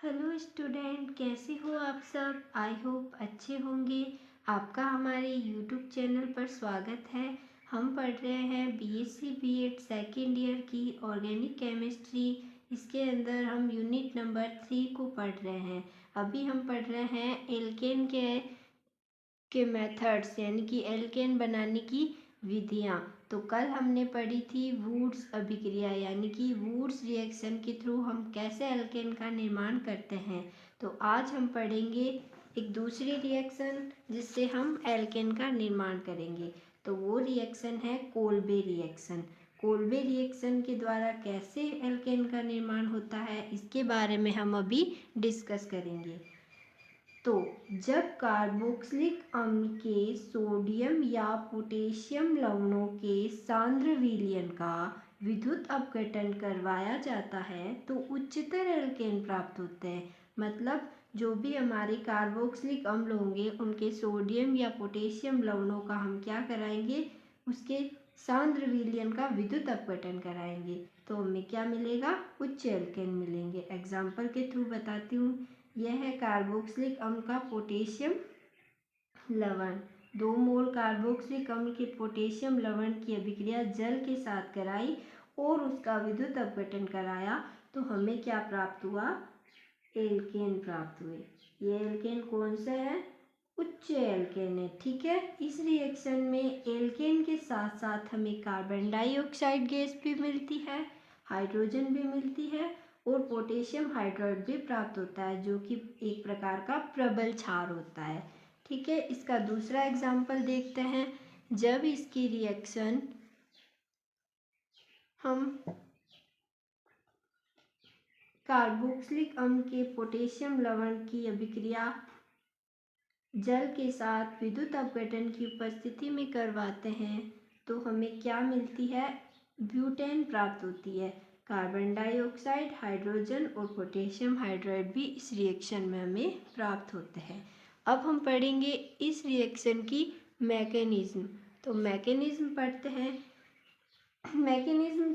Hello student, कैसे हो आप सब। आई होप अच्छे होंगे। आपका हमारे यूट्यूब चैनल पर स्वागत है। हम पढ़ रहे हैं बीएससी बीएड सेकेंड ईयर की ऑर्गेनिक केमिस्ट्री। इसके अंदर हम यूनिट नंबर 3 को पढ़ रहे हैं। अभी हम पढ़ रहे हैं एल्केन के मेथड्स, यानी कि एल्केन बनाने की विधियाँ। तो कल हमने पढ़ी थी वुड्स अभिक्रिया, यानी कि वुड्स रिएक्शन के थ्रू हम कैसे एल्केन का निर्माण करते हैं। तो आज हम पढ़ेंगे एक दूसरी रिएक्शन जिससे हम एल्केन का निर्माण करेंगे। तो वो रिएक्शन है कोल्बे रिएक्शन। कोल्बे रिएक्शन के द्वारा कैसे एल्केन का निर्माण होता है, इसके बारे में हम अभी डिस्कस करेंगे। तो जब कार्बोक्सिलिक अम्ल के सोडियम या पोटेशियम लवणों के सांद्र विलयन का विद्युत अपघटन करवाया जाता है तो उच्चतर एल्केन प्राप्त होते हैं। मतलब जो भी हमारे कार्बोक्सिलिक अम्ल होंगे उनके सोडियम या पोटेशियम लवणों का हम क्या कराएंगे, उसके सांद्र विलयन का विद्युत अपघटन कराएंगे तो हमें क्या मिलेगा, उच्च एल्केन मिलेंगे। एग्जाम्पल के थ्रू बताती हूँ। यह है कार्बोक्सिलिक अम्ल का पोटेशियम लवण। 2 मोल कार्बोक्सिलिक अम्ल के पोटेशियम लवण की अभिक्रिया जल के साथ कराई और उसका विद्युत अपघटन कराया तो हमें क्या प्राप्त हुआ, एल्केन प्राप्त हुए। ये एल्केन कौन सा है, उच्च एल्केन है। ठीक है। इस रिएक्शन में एल्केन के साथ साथ हमें कार्बन डाइऑक्साइड गैस भी मिलती है, हाइड्रोजन भी मिलती है और पोटेशियम हाइड्राइड भी प्राप्त होता है, जो कि एक प्रकार का प्रबल क्षार होता है। ठीक है। इसका दूसरा एग्जाम्पल देखते हैं। जब इसकी रिएक्शन हम कार्बोक्सिलिक अम्ल के पोटेशियम लवण की अभिक्रिया जल के साथ विद्युत अपघटन की उपस्थिति में करवाते हैं तो हमें क्या मिलती है, ब्यूटेन प्राप्त होती है। कार्बन डाइऑक्साइड, हाइड्रोजन और पोटेशियम हाइड्राइड भी इस रिएक्शन में हमें प्राप्त होते हैं। अब हम पढ़ेंगे इस रिएक्शन की मैकेनिज्म। तो मैकेनिज्म पढ़ते हैं। मैकेनिज्म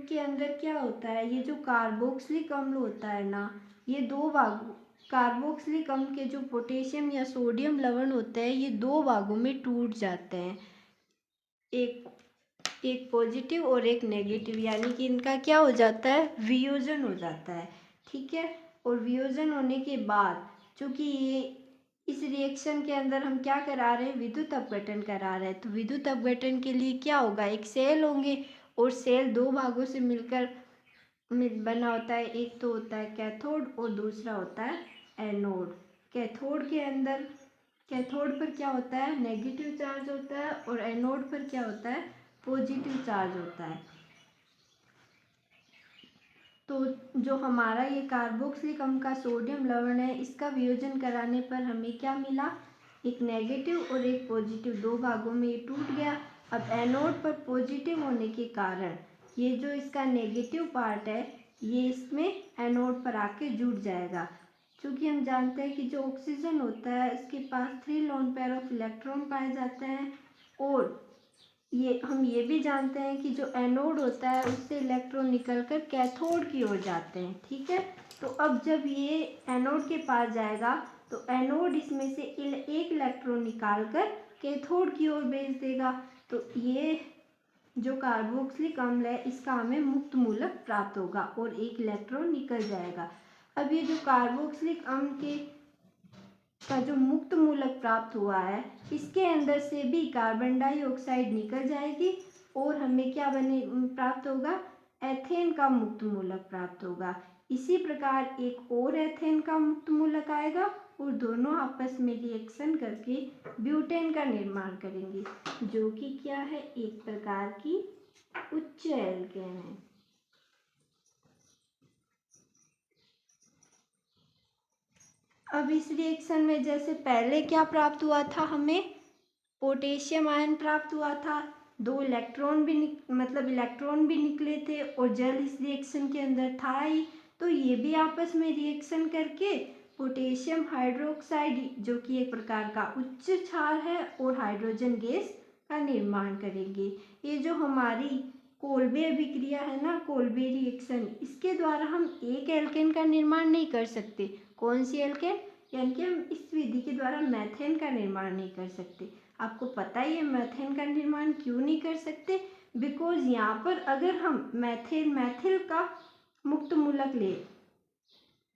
के अंदर क्या होता है, ये जो कार्बोक्सिलिक अम्ल होता है ना, ये दो भागों, कार्बोक्सिलिक अम्ल के जो पोटेशियम या सोडियम लवण होते हैं ये 2 भागों में टूट जाते हैं, एक पॉजिटिव और एक नेगेटिव, यानी कि इनका क्या हो जाता है, वियोजन हो जाता है। ठीक है। और वियोजन होने के बाद चूंकि ये इस रिएक्शन के अंदर हम क्या करा रहे हैं, विद्युत अपघटन करा रहे हैं, तो विद्युत अपघटन के लिए क्या होगा, एक सेल होंगे और सेल 2 भागों से मिलकर बना होता है। एक तो होता है कैथोड और दूसरा होता है एनोड। कैथोड के अंदर, कैथोड पर क्या होता है, नेगेटिव चार्ज होता है और एनोड पर क्या होता है, पॉजिटिव चार्ज होता है। तो जो हमारा ये कार्बोक्सिलिक अम्ल का सोडियम लवण है, इसका वियोजन कराने पर हमें क्या मिला, एक नेगेटिव और एक पॉजिटिव, 2 भागों में ये टूट गया। अब एनोड पर पॉजिटिव होने के कारण ये जो इसका नेगेटिव पार्ट है ये इसमें एनोड पर आके जुड़ जाएगा। क्योंकि हम जानते हैं कि जो ऑक्सीजन होता है इसके पास 3 लोन पेयर ऑफ इलेक्ट्रॉन पाए जाते हैं और हम ये भी जानते हैं कि जो एनोड होता है उससे इलेक्ट्रॉन निकलकर कैथोड की ओर जाते हैं। ठीक है। तो अब जब ये एनोड के पास जाएगा तो एनोड इसमें से एक इलेक्ट्रॉन निकालकर कैथोड की ओर भेज देगा। तो ये जो कार्बोक्सिलिक अम्ल है इसका हमें मुक्त मूलक प्राप्त होगा और एक इलेक्ट्रॉन निकल जाएगा। अब ये जो कार्बोक्सिलिक अम्ल के का जो मुक्त मूलक प्राप्त हुआ है इसके अंदर से भी कार्बन डाइऑक्साइड निकल जाएगी और हमें क्या बने प्राप्त होगा, एथेन का मुक्त मूलक प्राप्त होगा। इसी प्रकार एक और एथेन का मुक्त मूलक आएगा और दोनों आपस में रिएक्शन करके ब्यूटेन का निर्माण करेंगे, जो कि क्या है, एक प्रकार की उच्च एल्केन है। अब इस रिएक्शन में जैसे पहले क्या प्राप्त हुआ था, हमें पोटेशियम आयन प्राप्त हुआ था, 2 इलेक्ट्रॉन भी इलेक्ट्रॉन भी निकले थे और जल इस रिएक्शन के अंदर था ही। तो ये भी आपस में रिएक्शन करके पोटेशियम हाइड्रोक्साइड, जो कि एक प्रकार का उच्च क्षार है, और हाइड्रोजन गैस का निर्माण करेंगे। ये जो हमारी कोल्बे अभिक्रिया है ना, कोल्बे रिएक्शन, इसके द्वारा हम एक एल्केन का निर्माण नहीं कर सकते। कौन सी एल्केन? यानी कि हम इस विधि के द्वारा मैथेन का निर्माण नहीं कर सकते। आपको पता ही है मैथेन का निर्माण क्यों नहीं कर सकते? बिकॉज यहाँ पर अगर हम मैथिल का मुक्त मूलक ले,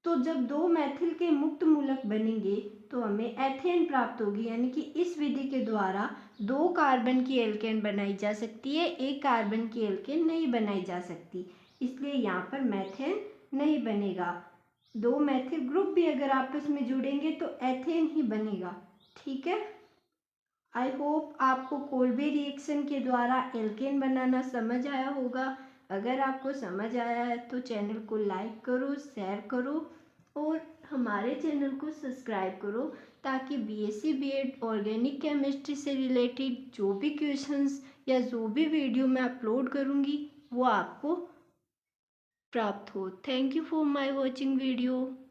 तो जब दो मैथिल के मुक्त मूलक बनेंगे तो हमें एथेन प्राप्त होगी। यानी कि इस विधि के द्वारा 2 कार्बन की एल्केन बनाई जा सकती है, 1 कार्बन की एल्केन नहीं बनाई जा सकती। इसलिए यहाँ पर मैथेन नहीं बनेगा। 2 मैथिल ग्रुप भी अगर आपस में जुड़ेंगे तो एथेन ही बनेगा। ठीक है। आई होप आपको कोल्बे रिएक्शन के द्वारा एल्केन बनाना समझ आया होगा। अगर आपको समझ आया है तो चैनल को लाइक करो, शेयर करो और हमारे चैनल को सब्सक्राइब करो, ताकि बीएससी बीएड ऑर्गेनिक केमिस्ट्री से रिलेटेड जो भी क्वेश्चंस या जो भी वीडियो मैं अपलोड करूँगी वो आपको प्राप्त हो। Thank you for my watching video.